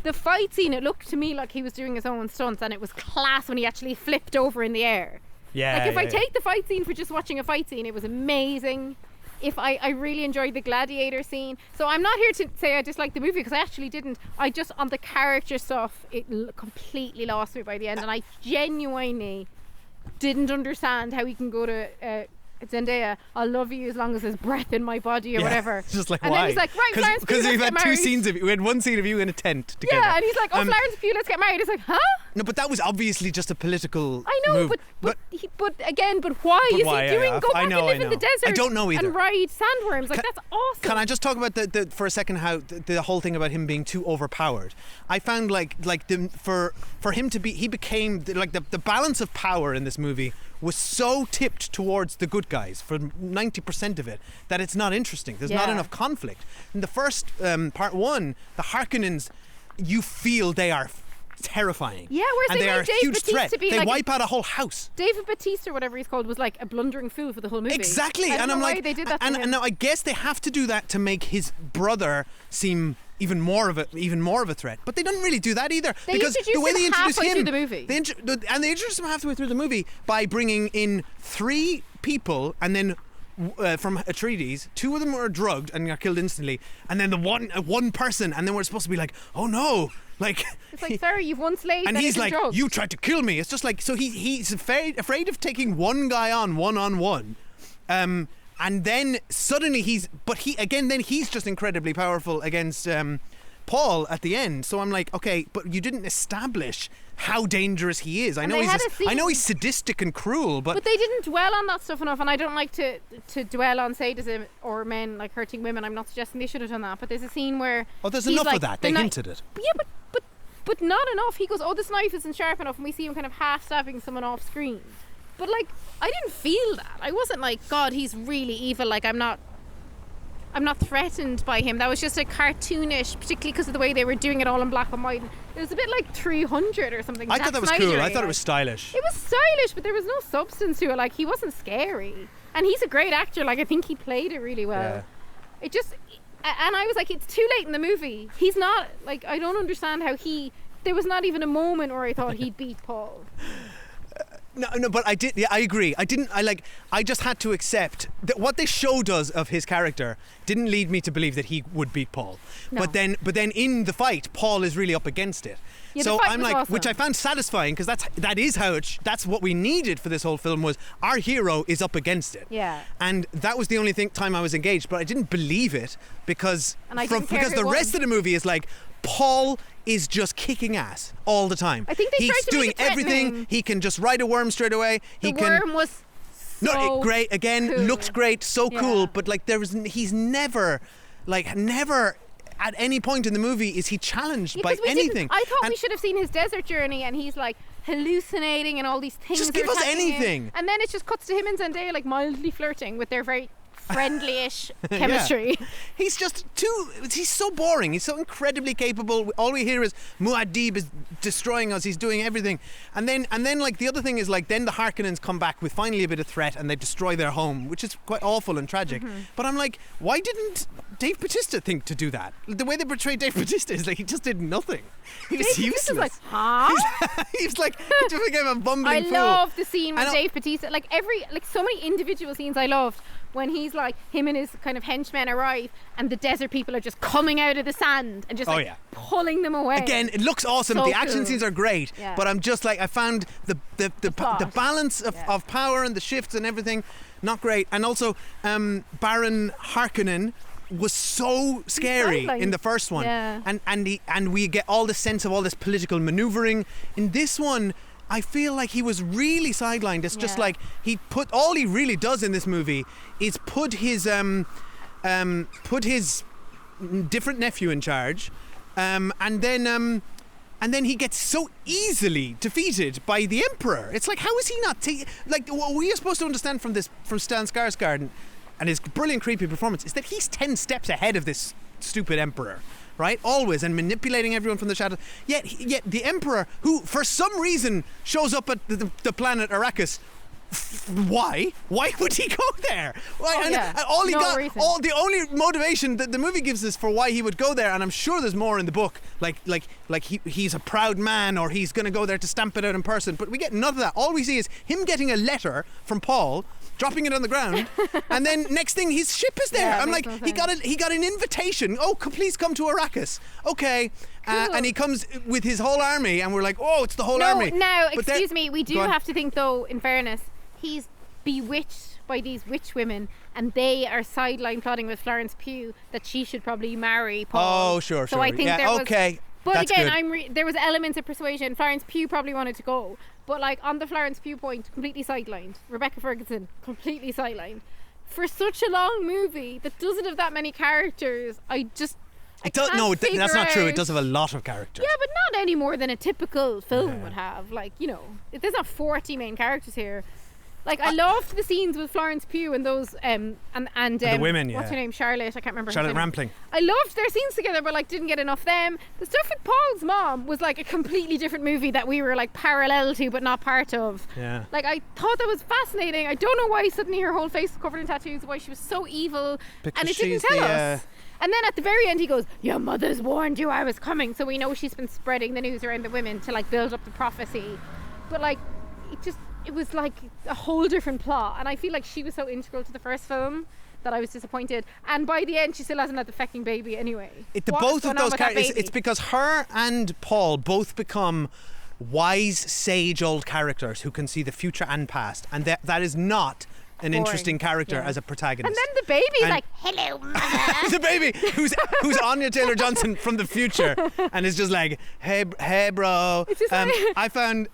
Speaker 3: The fight scene, it looked to me like he was doing his own stunts, and it was class when he actually flipped over in the air.
Speaker 2: Yeah.
Speaker 3: Like if I take the fight scene for just watching a fight scene, it was amazing. If I really enjoyed the gladiator scene. So I'm not here to say I disliked the movie, because I actually didn't. I just, on the character stuff, it completely lost me by the end, and I genuinely didn't understand how he can go to Zendaya, I'll love you as long as there's breath in my body or whatever.
Speaker 2: It's just like,
Speaker 3: and
Speaker 2: why?
Speaker 3: then he's like, right, Florence Pugh,
Speaker 2: because we've had
Speaker 3: two scenes
Speaker 2: we had one scene of you in a tent together.
Speaker 3: Yeah, and he's like, oh, Florence Pugh, let's get married. It's like, huh?
Speaker 2: No, but that was obviously just a political
Speaker 3: I know,
Speaker 2: move.
Speaker 3: but why is
Speaker 2: why?
Speaker 3: he doing?
Speaker 2: Yeah,
Speaker 3: Go back and live in the desert.
Speaker 2: I don't know either.
Speaker 3: And ride sandworms. Like that's awesome.
Speaker 2: Can I just talk about the for a second how the whole thing about him being too overpowered? I found for him to be, he became like the balance of power in this movie was so tipped towards the good guys for 90% of it that it's not interesting. There's not enough conflict. In the first part one, the Harkonnens, you feel they are terrifying.
Speaker 3: Yeah, whereas
Speaker 2: and they are a
Speaker 3: Dave
Speaker 2: huge
Speaker 3: Bautista
Speaker 2: threat.
Speaker 3: to be
Speaker 2: They
Speaker 3: like
Speaker 2: wipe out a whole house.
Speaker 3: David Bautista, whatever he's called, was like a blundering fool for the whole movie.
Speaker 2: Exactly,
Speaker 3: I don't
Speaker 2: and
Speaker 3: know
Speaker 2: I'm
Speaker 3: why
Speaker 2: like,
Speaker 3: they did that to
Speaker 2: and
Speaker 3: him.
Speaker 2: now I guess they have to do that to make his brother seem even more of a threat. But they don't really do that either.
Speaker 3: They
Speaker 2: because
Speaker 3: introduced
Speaker 2: the way
Speaker 3: him
Speaker 2: they introduce
Speaker 3: halfway
Speaker 2: him,
Speaker 3: through the movie.
Speaker 2: they introduce him halfway through the movie by bringing in 3 people, and then from Atreides, 2 of them were drugged and got killed instantly, and then the one person, and then we're supposed to be like, oh no. Like,
Speaker 3: it's like, sorry, you've one slave
Speaker 2: and
Speaker 3: that
Speaker 2: he's
Speaker 3: isn't
Speaker 2: like,
Speaker 3: drugged.
Speaker 2: you tried to kill me. It's just like, so he's afraid of taking one guy on one. And then suddenly he's just incredibly powerful against Paul at the end. So I'm like, okay, but you didn't establish how dangerous he is. I know he's sadistic and cruel, but
Speaker 3: they didn't dwell on that stuff enough. And I don't like to dwell on sadism or men like hurting women. I'm not suggesting they should have done that, but there's a scene where
Speaker 2: there's
Speaker 3: he's
Speaker 2: enough
Speaker 3: like,
Speaker 2: of that. They hinted it.
Speaker 3: Yeah, but not enough. He goes, oh, this knife isn't sharp enough, and we see him kind of half stabbing someone off screen. But like, I didn't feel that. I wasn't like, God, he's really evil. Like, I'm not threatened by him. That was just a cartoonish, particularly because of the way they were doing it all in black and white. It was a bit like 300 or something.
Speaker 2: I thought that was cool. I thought it was stylish.
Speaker 3: It was stylish, but there was no substance to it. Like, he wasn't scary, and he's a great actor. Like, I think he played it really well.
Speaker 2: Yeah.
Speaker 3: It just, and I was like, it's too late in the movie. He's not like, I don't understand how there was not even a moment where I thought he'd beat Paul.
Speaker 2: No, but I did. Yeah, I agree. I just had to accept that what they showed us of his character didn't lead me to believe that he would beat Paul.
Speaker 3: No.
Speaker 2: But then in the fight, Paul is really up against it.
Speaker 3: Yeah,
Speaker 2: so
Speaker 3: the fight
Speaker 2: I'm
Speaker 3: was
Speaker 2: like,
Speaker 3: awesome.
Speaker 2: which I found satisfying, because that's what we needed for this whole film, was our hero is up against it.
Speaker 3: Yeah.
Speaker 2: And that was the only time I was engaged, but I didn't believe it because the rest of the movie is like, Paul is just kicking ass all the time.
Speaker 3: I think they
Speaker 2: he's
Speaker 3: tried to
Speaker 2: doing
Speaker 3: make it
Speaker 2: everything.
Speaker 3: threatening.
Speaker 2: He can just ride a worm straight away.
Speaker 3: The worm was so
Speaker 2: great again.
Speaker 3: cool.
Speaker 2: Looked great, so
Speaker 3: Yeah.
Speaker 2: cool. But like he's never at any point in the movie is he challenged by anything.
Speaker 3: I thought we should have seen his desert journey, and he's like hallucinating and all these things.
Speaker 2: Just
Speaker 3: are
Speaker 2: give us
Speaker 3: attacking him.
Speaker 2: anything.
Speaker 3: And then it just cuts to him and Zendaya like mildly flirting with their very friendly-ish chemistry.
Speaker 2: Yeah. He's so boring. He's so incredibly capable. All we hear is Muad'Dib is destroying us. He's doing everything. And then like the other thing is like then the Harkonnens come back with finally a bit of threat and they destroy their home, which is quite awful and tragic.
Speaker 3: Mm-hmm.
Speaker 2: But I'm like, why didn't Dave Bautista think to do that? The way they portray Dave Bautista is like he just did nothing. He was
Speaker 3: Dave
Speaker 2: useless.
Speaker 3: Bautista's like, huh?
Speaker 2: He was like, he just became a bumbling fool.
Speaker 3: I love the scene with Dave Bautista. Like so many individual scenes I loved. When he's like, him and his kind of henchmen arrive and the desert people are just coming out of the sand and just pulling them away.
Speaker 2: Again, it looks awesome.
Speaker 3: So
Speaker 2: the action
Speaker 3: cool.
Speaker 2: scenes are great,
Speaker 3: Yeah.
Speaker 2: but I'm just like, I found the balance of power and the shifts and everything not great. And also, Baron Harkonnen was so scary in the first one, and we get all the sense of all this political maneuvering. In this one, I feel like he was really sidelined. It's just like all he really does in this movie is put his different nephew in charge, and then he gets so easily defeated by the Emperor. It's like, how is he not like what we are supposed to understand from Stan Skarsgård and his brilliant creepy performance is that he's 10 steps ahead of this stupid Emperor. Right, always, and manipulating everyone from the shadows. Yet the Emperor, who for some reason shows up at the planet Arrakis, why would he go there? Why? The only motivation that the movie gives us for why he would go there, and I'm sure there's more in the book, like he's a proud man, or he's going to go there to stamp it out in person. But we get none of that. All we see is him getting a letter from Paul, dropping it on the ground, and then next thing his ship is there. I'm like, he got an invitation. Oh, please come to Arrakis. Okay, cool. And he comes with his whole army, and we're like, oh, it's the whole army.
Speaker 3: Now, excuse me, we do have to think though, in fairness, he's bewitched by these witch women, and they are sideline plotting with Florence Pugh that she should probably marry Paul.
Speaker 2: Oh, sure.
Speaker 3: So I think there was, But
Speaker 2: That's
Speaker 3: again,
Speaker 2: good.
Speaker 3: there was elements of persuasion. Florence Pugh probably wanted to go, but like on the Florence Pugh point, completely sidelined. Rebecca Ferguson, completely sidelined. For such a long movie that doesn't have that many characters, that's
Speaker 2: not true. It does have a lot of characters.
Speaker 3: Yeah, but not any more than a typical film would have. Like, you know, there's not 40 main characters here. Like, I loved the scenes with Florence Pugh and those and
Speaker 2: the women.
Speaker 3: What's her name? Charlotte. I can't remember.
Speaker 2: Charlotte
Speaker 3: her name.
Speaker 2: Rampling.
Speaker 3: I loved their scenes together, but like didn't get enough of them. The stuff with Paul's mom was like a completely different movie that we were like parallel to, but not part of.
Speaker 2: Yeah.
Speaker 3: Like, I thought that was fascinating. I don't know why suddenly her whole face was covered in tattoos. Why she was so evil,
Speaker 2: Because
Speaker 3: and it didn't tell us. And then at the very end he goes, "Your mother's warned you I was coming." So we know she's been spreading the news around the women to like build up the prophecy. But like, it was like a whole different plot, and I feel like she was so integral to the first film that I was disappointed. And by the end she still hasn't had the fucking baby anyway.
Speaker 2: Both of those characters, it's because her and Paul both become wise, sage old characters who can see the future and past, and that is not an interesting character as a protagonist.
Speaker 3: And then the baby's like, "Hello, mother."
Speaker 2: The baby who's Anya Taylor-Johnson from the future and is just like, hey bro,
Speaker 3: It's just like,
Speaker 2: I found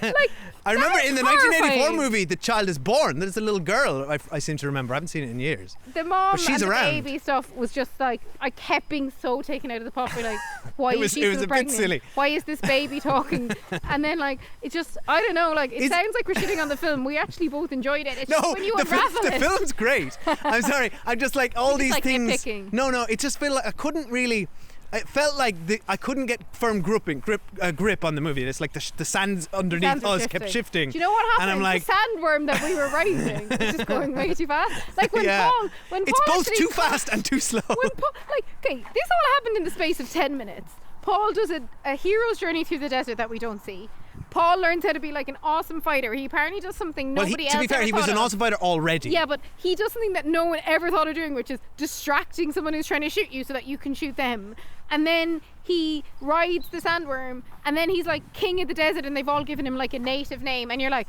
Speaker 3: like,
Speaker 2: I remember in the 1984
Speaker 3: horrifying.
Speaker 2: movie the child is born. There's a little girl. I seem to remember. I haven't seen it in years.
Speaker 3: The mom
Speaker 2: But she's
Speaker 3: and
Speaker 2: around.
Speaker 3: the baby stuff was just like, I kept being so taken out of the puppy. Like, why
Speaker 2: It was
Speaker 3: is she
Speaker 2: a
Speaker 3: still
Speaker 2: bit
Speaker 3: pregnant?
Speaker 2: silly.
Speaker 3: Why is this baby talking? And then like, it just, I don't know, like, it sounds like we're shitting on the film. We actually both enjoyed it. It's just
Speaker 2: No,
Speaker 3: when you
Speaker 2: the
Speaker 3: unravel it.
Speaker 2: film's great. I'm sorry. I'm just like all
Speaker 3: You're just,
Speaker 2: these
Speaker 3: like,
Speaker 2: things.
Speaker 3: nitpicking.
Speaker 2: No, it just felt like I couldn't really. It felt like I couldn't get firm grip on the movie. It's like the sands underneath
Speaker 3: Sands are
Speaker 2: us kept shifting.
Speaker 3: Do you know what happened?
Speaker 2: And I'm like,
Speaker 3: the sandworm that we were riding was just going way too fast. Like when Paul
Speaker 2: it's both
Speaker 3: actually
Speaker 2: too fast and too slow.
Speaker 3: When Paul, like, okay, this all happened in the space of 10 minutes. Paul does a hero's journey through the desert that we don't see. Paul learns how to be like an awesome fighter. He apparently does something nobody else
Speaker 2: to be fair,
Speaker 3: ever
Speaker 2: he was
Speaker 3: thought
Speaker 2: an
Speaker 3: of.
Speaker 2: awesome fighter already.
Speaker 3: Yeah, but he does something that no one ever thought of doing, which is distracting someone who's trying to shoot you so that you can shoot them. And then he rides the sandworm, and then he's like king of the desert, and they've all given him like a native name, and you're like,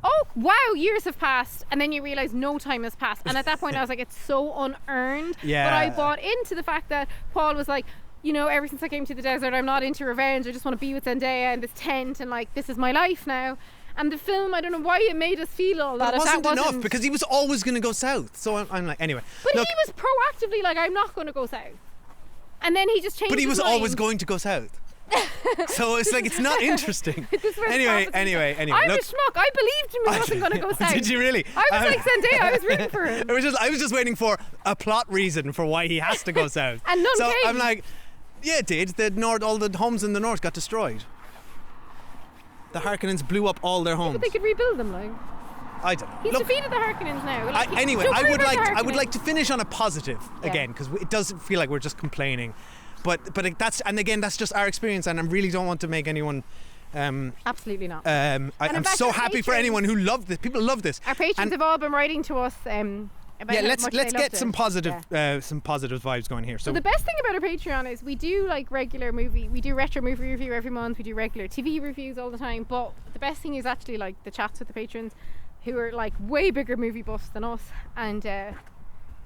Speaker 3: oh wow, years have passed, and then you realise no time has passed. And at that point I was like, it's so unearned.
Speaker 2: Yeah.
Speaker 3: But I bought into the fact that Paul was like, you know, ever since I came to the desert, I'm not into revenge. I just want to be with Zendaya in this tent, and like, this is my life now. And the film, I don't know why it made us feel all that.
Speaker 2: But it wasn't
Speaker 3: that
Speaker 2: enough because he was always going to go south. So I'm like, anyway.
Speaker 3: But
Speaker 2: Look,
Speaker 3: he was proactively like, I'm not going to go south. And then he just changed.
Speaker 2: But he
Speaker 3: his
Speaker 2: was
Speaker 3: mind.
Speaker 2: always going to go south. So it's like, it's not interesting.
Speaker 3: This was
Speaker 2: Anyway.
Speaker 3: I'm
Speaker 2: Look,
Speaker 3: a schmuck. I believed him he wasn't going to go south.
Speaker 2: Did you really?
Speaker 3: I was like Zendaya. I was rooting for him.
Speaker 2: I was just waiting for a plot reason for why he has to go south.
Speaker 3: And none
Speaker 2: so
Speaker 3: came.
Speaker 2: I'm like, yeah, it did. All the homes in the north got destroyed. The Harkonnens blew up all their homes.
Speaker 3: But they could rebuild them, like.
Speaker 2: I don't know.
Speaker 3: He's
Speaker 2: Look,
Speaker 3: defeated the Harkonnens now. Like,
Speaker 2: anyway,
Speaker 3: don't
Speaker 2: I
Speaker 3: worry
Speaker 2: would
Speaker 3: about the
Speaker 2: like
Speaker 3: Harkonnens.
Speaker 2: to finish on a positive
Speaker 3: Yeah.
Speaker 2: again, because it doesn't feel like we're just complaining. But that's just our experience, and I really don't want to make anyone.
Speaker 3: Absolutely not.
Speaker 2: I'm
Speaker 3: in fact,
Speaker 2: so
Speaker 3: our
Speaker 2: happy for
Speaker 3: patrons-
Speaker 2: anyone who loved this. People love this.
Speaker 3: Our patrons
Speaker 2: And-
Speaker 3: have all been writing to us about
Speaker 2: Yeah,
Speaker 3: how
Speaker 2: let's
Speaker 3: much
Speaker 2: get
Speaker 3: they loved
Speaker 2: some
Speaker 3: it.
Speaker 2: positive
Speaker 3: Yeah.
Speaker 2: vibes going here.
Speaker 3: So the best thing about our Patreon is we do like regular movie, we do retro movie review every month, we do regular TV reviews all the time, but the best thing is actually like the chats with the patrons who are like way bigger movie buffs than us, and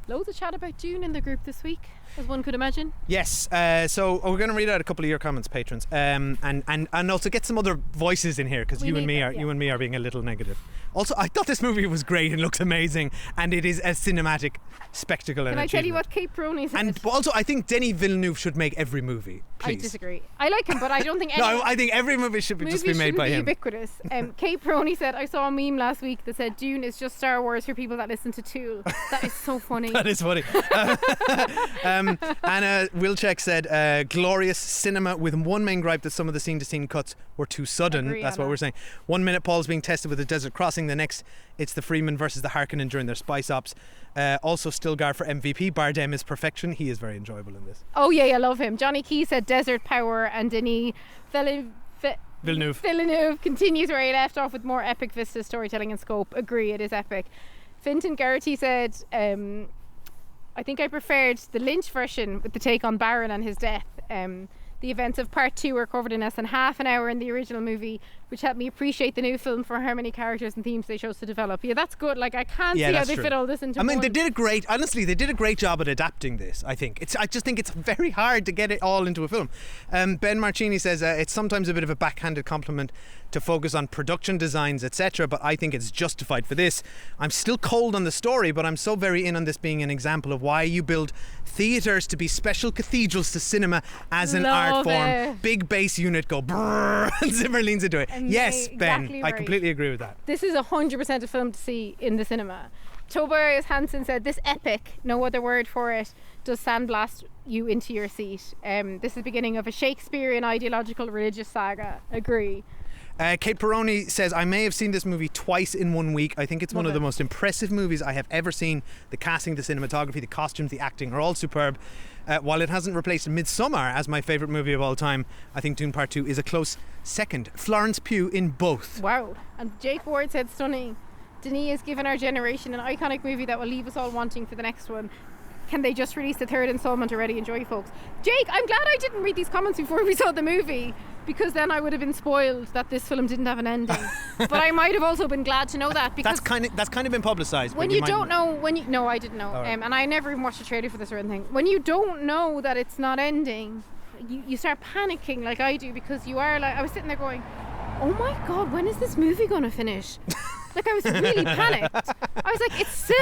Speaker 3: loads of chat about Dune in the group this week, as one could imagine.
Speaker 2: Yes, so we're going to read out a couple of your comments, patrons, and also get some other voices in here, because
Speaker 3: We
Speaker 2: you and
Speaker 3: need
Speaker 2: me
Speaker 3: that,
Speaker 2: are
Speaker 3: yeah.
Speaker 2: you and me are being a little negative. Also, I thought this movie was great and looks amazing, and it is a cinematic spectacle.
Speaker 3: Can
Speaker 2: and
Speaker 3: I tell you
Speaker 2: achievement.
Speaker 3: what Kate Peroni said?
Speaker 2: And also, I think Denis Villeneuve should make every movie.
Speaker 3: I
Speaker 2: Please.
Speaker 3: disagree. I like him, but I don't think any
Speaker 2: No, I think every movie should be just be made by him.
Speaker 3: ubiquitous. Kate Peroni said, I saw a meme last week that said Dune is just Star Wars for people that listen to Tool. That is so funny.
Speaker 2: That is funny. Anna Wilczek said, glorious cinema with one main gripe that some of the scene-to-scene cuts were too sudden.
Speaker 3: Agree,
Speaker 2: That's what
Speaker 3: Anna.
Speaker 2: we're saying. 1 minute Paul's being tested with a desert crossing. The next, it's the Freeman versus the Harkonnen during their spice ops. Also Stilgar for MVP. Bardem is perfection. He is very enjoyable in this.
Speaker 3: Oh yeah, I love him. Johnny Key said Desert Power, and Denis Villeneuve continues where he left off with more epic vista storytelling and scope. Agree, it is epic. Fintan Garrity said, I think I preferred the Lynch version with the take on Baron and his death. The events of part 2 were covered in less than half an hour in the original movie. which helped me appreciate the new film for how many characters and themes they chose to develop. Yeah, that's good. Like, I can't see how they fit all this into one.
Speaker 2: They did a great job at adapting this, I think. I just think it's very hard to get it all into a film. Ben Marcini says it's sometimes a bit of a backhanded compliment to focus on production designs, etc., but I think it's justified for this. I'm still cold on the story, but I'm so very in on this being an example of why you build theatres to be special cathedrals to cinema as an art form.
Speaker 3: It.
Speaker 2: Big bass unit go brrr, and Zimmer leans into it. Yes, Ben,
Speaker 3: exactly
Speaker 2: I completely agree with that.
Speaker 3: This is 100% a film to see in the cinema. Tobias Hansen said, this epic, no other word for it, does sandblast you into your seat. This is the beginning of a Shakespearean ideological religious saga. Agree.
Speaker 2: Kate Peroni says, I may have seen this movie twice in 1 week. I think it's one of the most impressive movies I have ever seen. The casting, the cinematography, the costumes, the acting are all superb. While it hasn't replaced Midsommar as my favourite movie of all time, I think Dune Part 2 is a close second. Florence Pugh in both.
Speaker 3: Wow. And Jake Ward said, stunning. Denis has given our generation an iconic movie that will leave us all wanting for the next one. Can they just release the third installment already? Enjoy, folks. Jake, I'm glad I didn't read these comments before we saw the movie, because then I would have been spoiled that this film didn't have an ending. But I might have also been glad to know that, because
Speaker 2: that's kind of been publicised.
Speaker 3: When you don't know, no, I didn't know, right. And I never even watched a trailer for this or anything. When you don't know that it's not ending, you start panicking like I do, because you are like, I was sitting there going, oh my god, when is this movie going to finish? Like, I was really panicked. I was like, it's still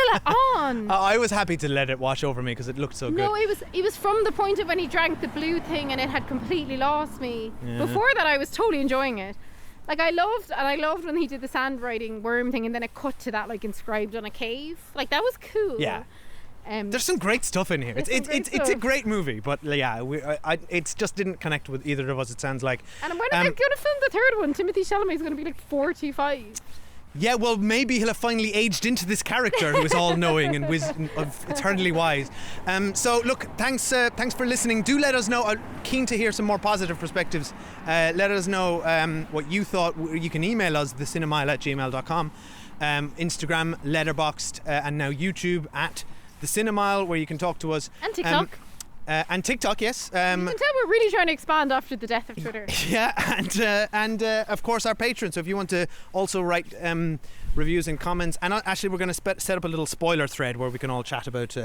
Speaker 3: on.
Speaker 2: I was happy to let it wash over me because it looked so good.
Speaker 3: No, it was from the point of when he drank the blue thing and it had completely lost me. Yeah. Before that, I was totally enjoying it. Like, I loved when he did the sand riding worm thing and then it cut to that, like, inscribed on a cave. Like, that was cool.
Speaker 2: Yeah. There's some great stuff in here. It's a great movie, but yeah, it just didn't connect with either of us, it sounds like.
Speaker 3: And when are they going to film the third one? Timothy Chalamet's going to be like 45.
Speaker 2: Yeah, well, maybe he'll have finally aged into this character who is all-knowing and eternally wise. So, look, thanks for listening. Do let us know. Keen to hear some more positive perspectives. Let us know what you thought. You can email us, thecinemile@gmail.com. Instagram, Letterboxd, and now YouTube @thecinemile, where you can talk to us.
Speaker 3: And TikTok.
Speaker 2: And TikTok, yes.
Speaker 3: You can tell we're really trying to expand after the death of Twitter.
Speaker 2: Yeah, and of course our Patreon. So if you want to also write reviews and comments, and actually we're going to set up a little spoiler thread where we can all chat about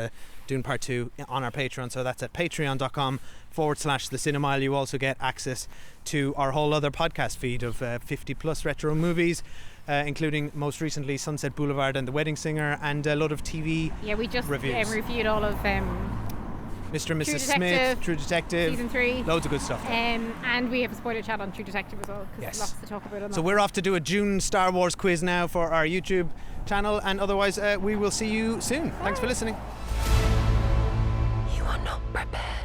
Speaker 2: Dune Part 2 on our Patreon. So that's at patreon.com/thecinemile. You also get access to our whole other podcast feed of 50 plus retro movies. Including most recently Sunset Boulevard and The Wedding Singer, and a lot of TV
Speaker 3: Yeah, we just
Speaker 2: reviews.
Speaker 3: Reviewed all of
Speaker 2: Mr. and Mrs. Smith, True Detective,
Speaker 3: Season 3.
Speaker 2: Loads of good stuff.
Speaker 3: And we have a spoiler chat on True Detective as well, because
Speaker 2: yes.
Speaker 3: There's lots to talk about on that.
Speaker 2: So we're off to do a Dune Star Wars quiz now for our YouTube channel, and otherwise we will see you soon. Bye. Thanks for listening.
Speaker 4: You are not prepared.